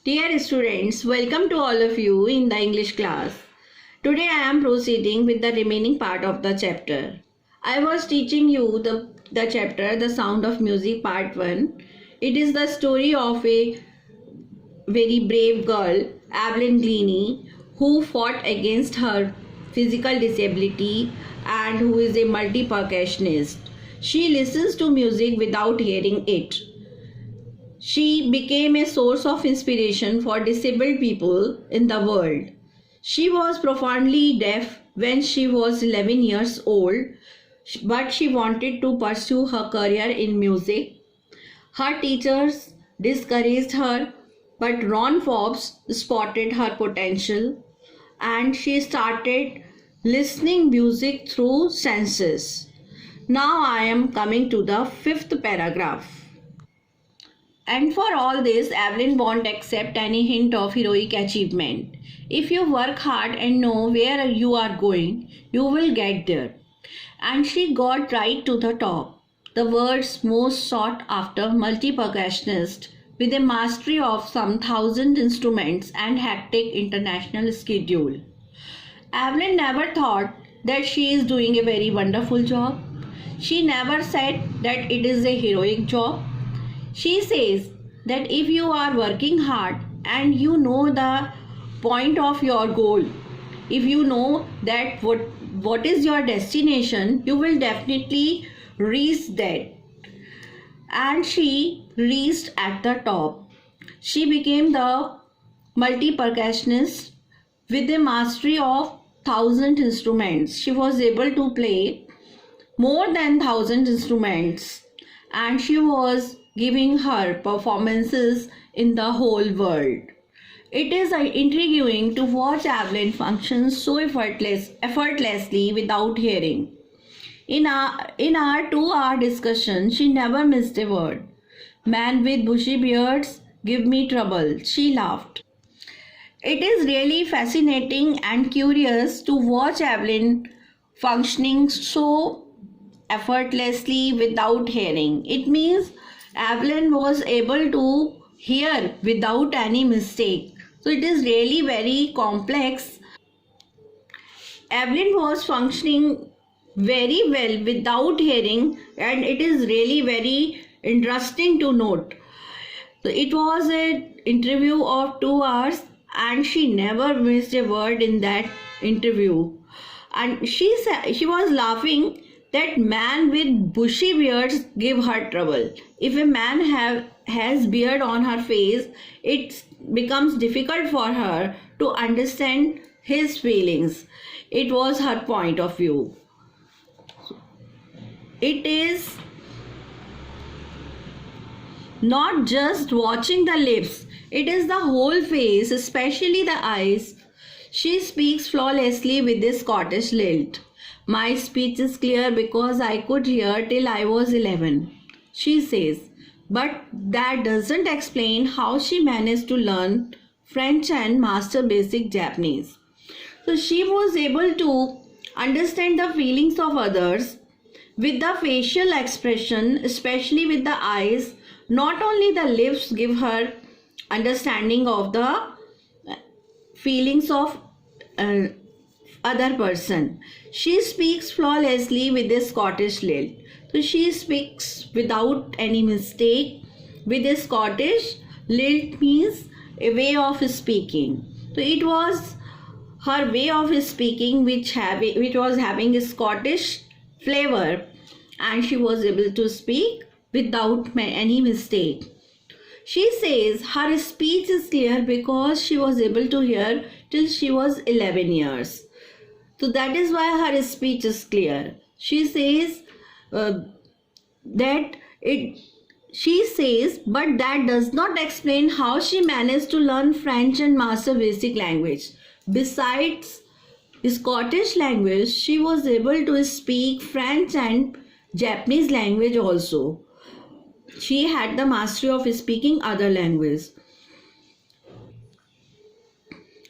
Dear students, welcome to all of you in the English class. Today I am proceeding with the remaining part of the chapter. I was teaching you the chapter The Sound of Music Part 1. It is the story of a very brave girl, Evelyn Glennie, who fought against her physical disability and who is a multi-percussionist. She listens to music without hearing it. She became a source of inspiration for disabled people in the world. She was profoundly deaf when she was 11 years old, but she wanted to pursue her career in music. Her teachers discouraged her, but Ron Forbes spotted her potential and she started listening music through senses. Now I am coming to the fifth paragraph. And for all this, Evelyn won't accept any hint of heroic achievement. If you work hard and know where you are going, you will get there. And she got right to the top. The world's most sought after multi-percussionist with a mastery of some 1,000 instruments and hectic international schedule. Evelyn never thought that she is doing a very wonderful job. She never said that it is a heroic job. She says that if you are working hard and you know the point of your goal, if you know that what is your destination, you will definitely reach that. And she reached at the top. She became the multi-percussionist with a mastery of 1,000 instruments. She was able to play more than 1,000 instruments and she was giving her performances in the whole world. It is intriguing to watch Evelyn function so effortlessly without hearing. In our 2-hour discussion, she never missed a word. Man with bushy beards, give me trouble, she laughed. It is really fascinating and curious to watch Evelyn functioning so effortlessly without hearing. It means Evelyn was able to hear without any mistake. So it is really very complex. Evelyn was functioning very well without hearing and it is really very interesting to note. So it was an interview of 2 hours and she never missed a word in that interview. And she was laughing that man with bushy beards give her trouble. If a man has beard on her face, it becomes difficult for her to understand his feelings. It was her point of view. It is not just watching the lips, it is the whole face, especially the eyes. She speaks flawlessly with this Scottish lilt. My speech is clear because I could hear till I was 11, she says. But that doesn't explain how she managed to learn French and master basic Japanese. So she was able to understand the feelings of others with the facial expression, especially with the eyes. Not only the lips give her understanding of the feelings of other person. She speaks flawlessly with a Scottish lilt. So she speaks without any mistake. With a Scottish lilt means a way of speaking. So it was her way of speaking which was having a Scottish flavor and she was able to speak without any mistake. She says her speech is clear because she was able to hear till she was 11 years. So that is why her speech is clear. She says but that does not explain how she managed to learn French and master basic language. Besides Scottish language, she was able to speak French and Japanese language also. She had the mastery of speaking other languages.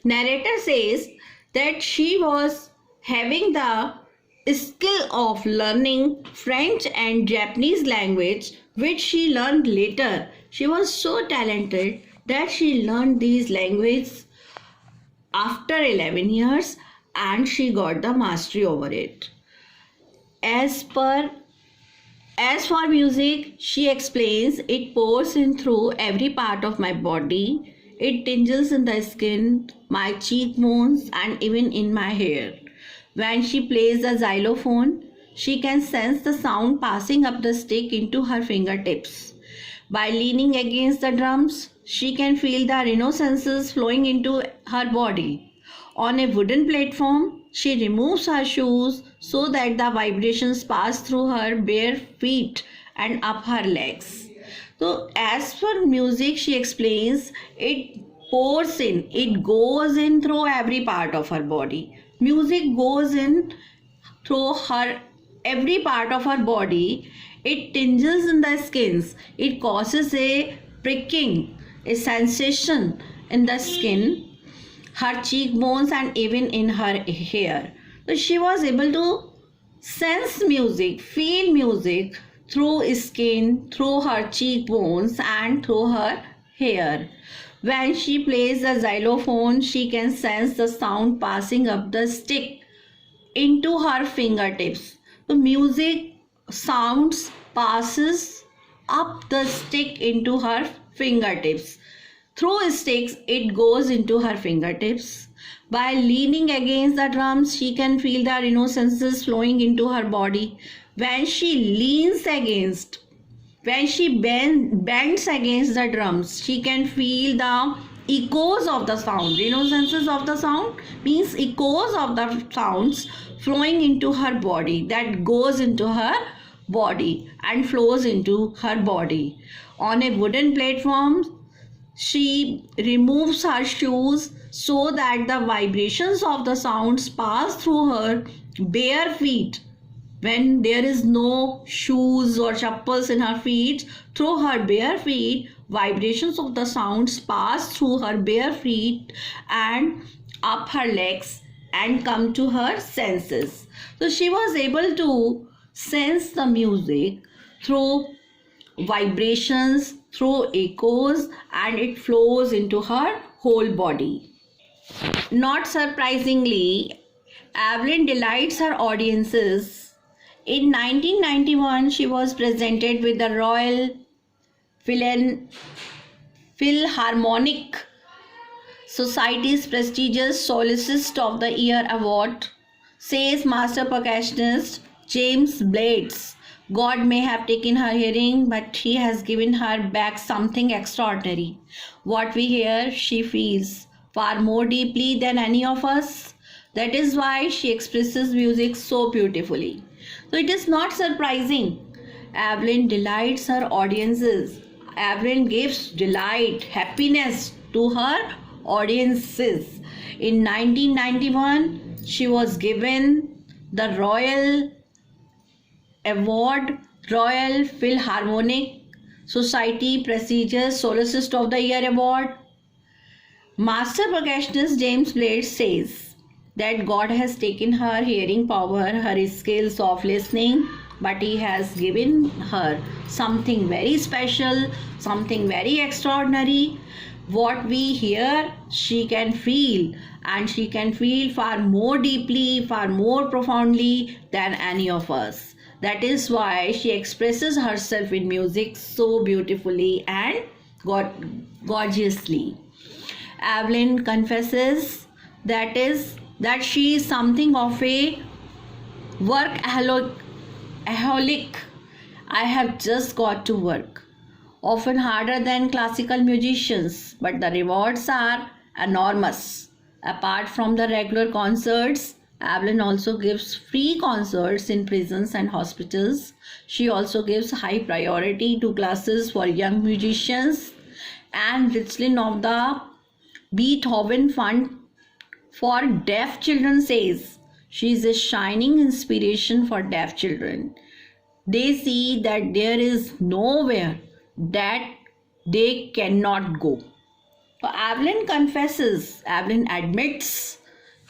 Narrator says that she was having the skill of learning French and Japanese language which she learned later. She was so talented that she learned these languages after 11 years and she got the mastery over it. As per As for music, she explains, it pours in through every part of my body. It tingles in the skin, my cheekbones, and even in my hair. When she plays the xylophone, she can sense the sound passing up the stick into her fingertips. By leaning against the drums, she can feel the rhinoceros flowing into her body. On a wooden platform, she removes her shoes so that the vibrations pass through her bare feet and up her legs. So, as for music, she explains, it pours in, it goes in through every part of her body. Music goes in through her every part of her body. It tingles in the skins. It causes a pricking, a sensation in the skin, her cheekbones, and even in her hair. So she was able to sense music, feel music through skin, through her cheekbones, and through her hair. When she plays the xylophone, she can sense the sound passing up the stick into her fingertips. The music sounds passes up the stick into her fingertips. Through sticks, it goes into her fingertips. By leaning against the drums, she can feel the rhinoceros flowing into her body. When she leans against, when she bends against the drums, she can feel the echoes of the sound. Rhinoceros of the sound means echoes of the sounds flowing into her body, that goes into her body and flows into her body. On a wooden platform, she removes her shoes so that the vibrations of the sounds pass through her bare feet. When there is no shoes or chappals in her feet, through her bare feet, vibrations of the sounds pass through her bare feet and up her legs and come to her senses. So she was able to sense the music through vibrations, through echoes, and it flows into her whole body. Not surprisingly, Evelyn delights her audiences. In 1991, she was presented with the Royal Philharmonic Society's prestigious Soloist of the Year award, says master percussionist James Blades. God may have taken her hearing, but he has given her back something extraordinary. What we hear, she feels far more deeply than any of us. That is why she expresses music so beautifully. So it is not surprising. Evelyn delights her audiences. Evelyn gives delight, happiness to her audiences. In 1991, she was given the Royal Award, Royal Philharmonic Society prestigious Soloist of the Year award. Master percussionist James Blades says that God has taken her hearing power, her skills of listening, but he has given her something very special, something very extraordinary. What we hear, she can feel, and she can feel far more deeply, far more profoundly than any of us. That is why she expresses herself in music so beautifully and gorgeously. Evelyn confesses that she is something of a workaholic. I have just got to work. Often harder than classical musicians, but the rewards are enormous. Apart from the regular concerts, Evelyn also gives free concerts in prisons and hospitals. She also gives high priority to classes for young musicians, and Richlin of the Beethoven Fund for Deaf Children says she is a shining inspiration for deaf children. They see that there is nowhere that they cannot go. So Evelyn confesses, Evelyn admits,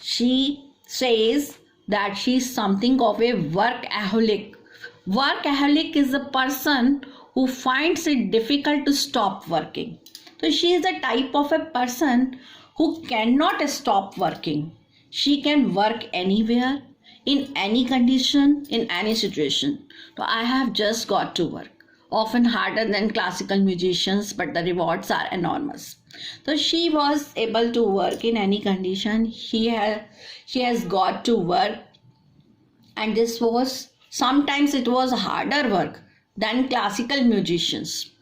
she says that she is something of a workaholic. Workaholic is a person who finds it difficult to stop working. So she is the type of a person who cannot stop working. She can work anywhere, in any condition, in any situation. So I have just got to work. Often harder than classical musicians, but the rewards are enormous. So she was able to work in any condition. She has got to work, and this was sometimes it was harder work than classical musicians.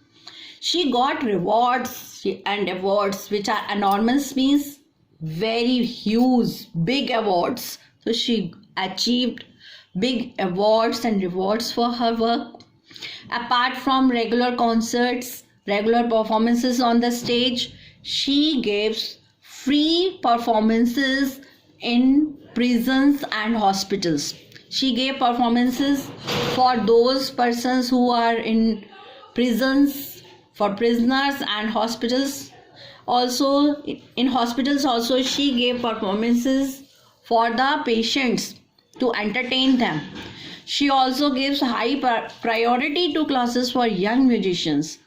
She got rewards and awards which are enormous, means very huge, big awards. So she achieved big awards and rewards for her work. Apart from regular concerts, regular performances on the stage, she gives free performances in prisons and hospitals. She gave performances for those persons who are in prisons, for prisoners and hospitals. Also in hospitals also she gave performances for the patients to entertain them. She also gives high priority to classes for young musicians.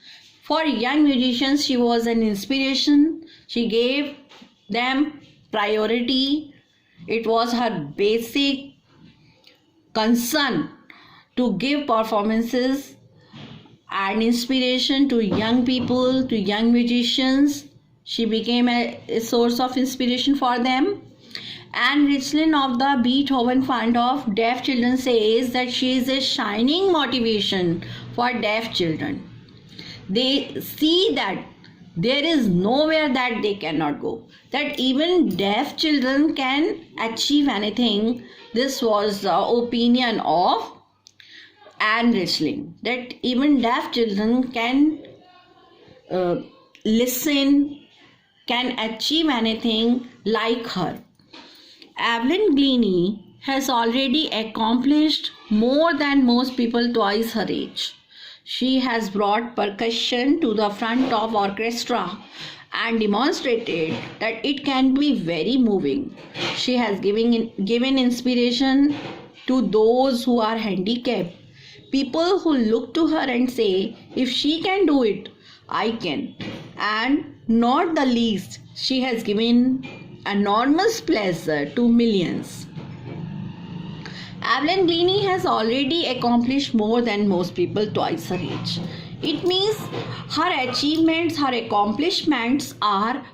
For young musicians, she was an inspiration. She gave them priority. It was her basic concern to give performances and inspiration to young people, to young musicians. She became a source of inspiration for them. Anne Richlin of the Beethoven Fund of Deaf Children says that she is a shining motivation for deaf children. They see that there is nowhere that they cannot go, that even deaf children can achieve anything. This was the opinion of Anne Richlin, that even deaf children can listen, can achieve anything like her. Evelyn Glennie has already accomplished more than most people twice her age. She has brought percussion to the front of orchestra and demonstrated that it can be very moving. She has given inspiration to those who are handicapped, people who look to her and say, if she can do it, I can. And not the least, she has given enormous pleasure to millions. Evelyn Glennie has already accomplished more than most people twice her age. It means her achievements, her accomplishments are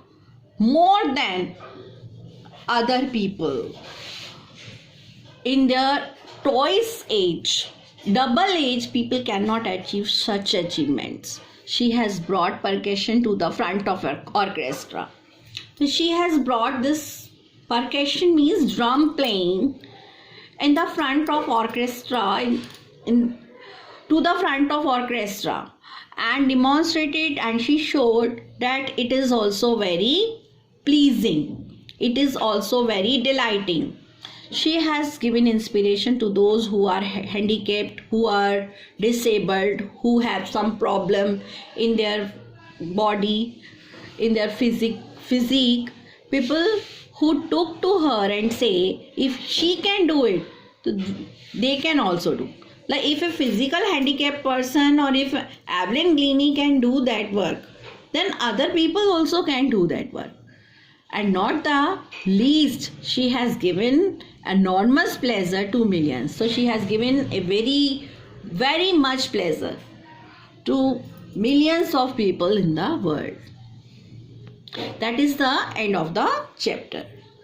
more than other people. In their twice age, double age, people cannot achieve such achievements. She has brought percussion to the front of her orchestra. She has brought this percussion, means drum playing, in the front of orchestra, to the front of orchestra, and demonstrated, and she showed that it is also very pleasing. It is also very delighting. She has given inspiration to those who are handicapped, who are disabled, who have some problem in their body, in their physique. People who took to her and say, if she can do it, they can also do. Like if a physical handicapped person, or if Evelyn Glennie can do that work, then other people also can do that work. And not the least, she has given enormous pleasure to millions. So she has given a very much pleasure to millions of people in the world. That is the end of the chapter.